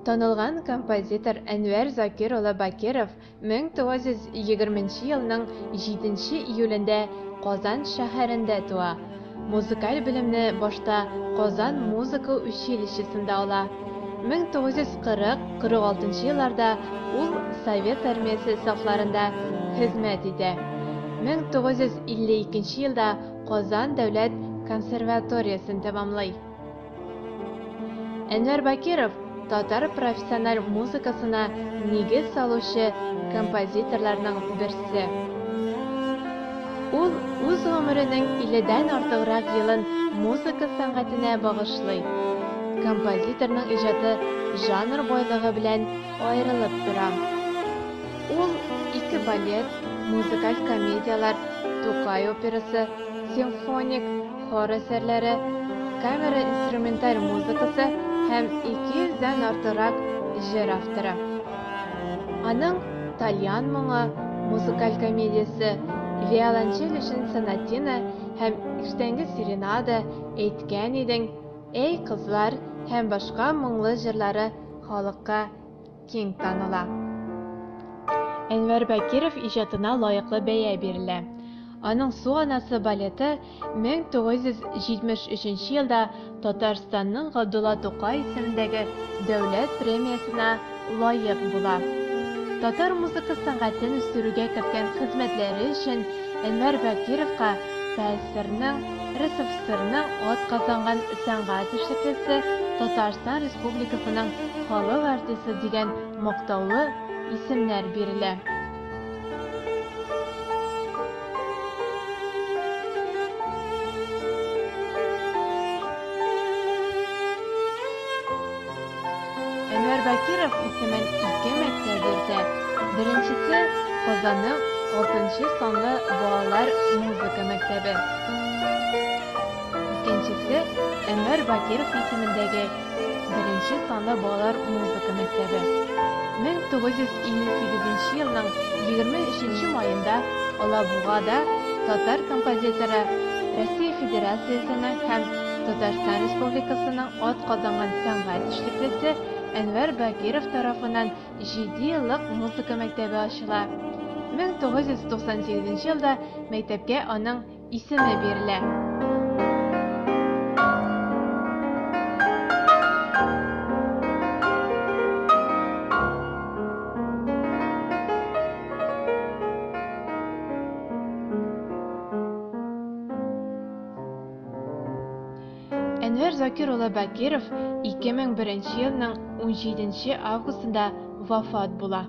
Танылган композитор Әнвәр Закир улы Бакиров 1920 елның 7 июлендә Казан шәһәрендә туа. Музыкаль белемне башта Казан музыка училищесында ала. 1940-46 елларда ул Совет армиясе сафларында хезмәт итә. 1952 елда Казан дәүләт консерваториясын тәмамлый. Әнвәр Бакиров татар профессиональ музыкасына нигез салучы композиторларның берсе. Ул үз гомеренең 50дән артыграк елын музыка сәнгатенә багышлый. Композиторның иҗаты жанр байлыгы белән аерылып тора. Ул 2 балет, музыкаль комедиялар, Тукай операсы, симфоник хор әсәрләре, камера инструменталь музыкасы һәм 200дән артыграк җыр авторы. Аның Тальян моңы музыкаль комедиясе, виолончель өчен сонатина һәм иртәнге серенада, әйткән идең, әй кызлар һәм башка моңлы җырлары халыкка киң таныла. Әнвәр Бакиров иҗатына лаеклы бәя бирелә. Аның Су анасы балеты 1973 елда Татарстанның Габдулла Тукай исемендәге дәүләт премиясына лаек була. Татар музыка сәнгатен үстерүгә керткән хезмәтләре өчен Әнвәр Бакировка ТССРның, РСФСРның атказанган сәнгать эшлеклесе, Татарстан Республикасының халык артисты дигән мактаулы исемнәр бирелә. Әнвәр Бакиров исемен 2 мәктәп йөртә. Беренчесе Казанның 6 санлы балалар музыка мәктәбе. Икенчесе Әнвәр Бакиров исемендәге 1 санлы балалар музыка мәктәбе. 1958 елның 23 маенда Алабугада татар композиторы Россия Федерациясенең һәм Татарстан Республикасының атказанган сәнгать эшлеклесе Әнвәр Бакиров тарафыннан 7 еллык музыка мәктәбе ачыла. 1998 елда мәктәпкә аның исеме бирелә. Әнвәр Закир улы Бакиров 2001 елның 17 августында вафат була.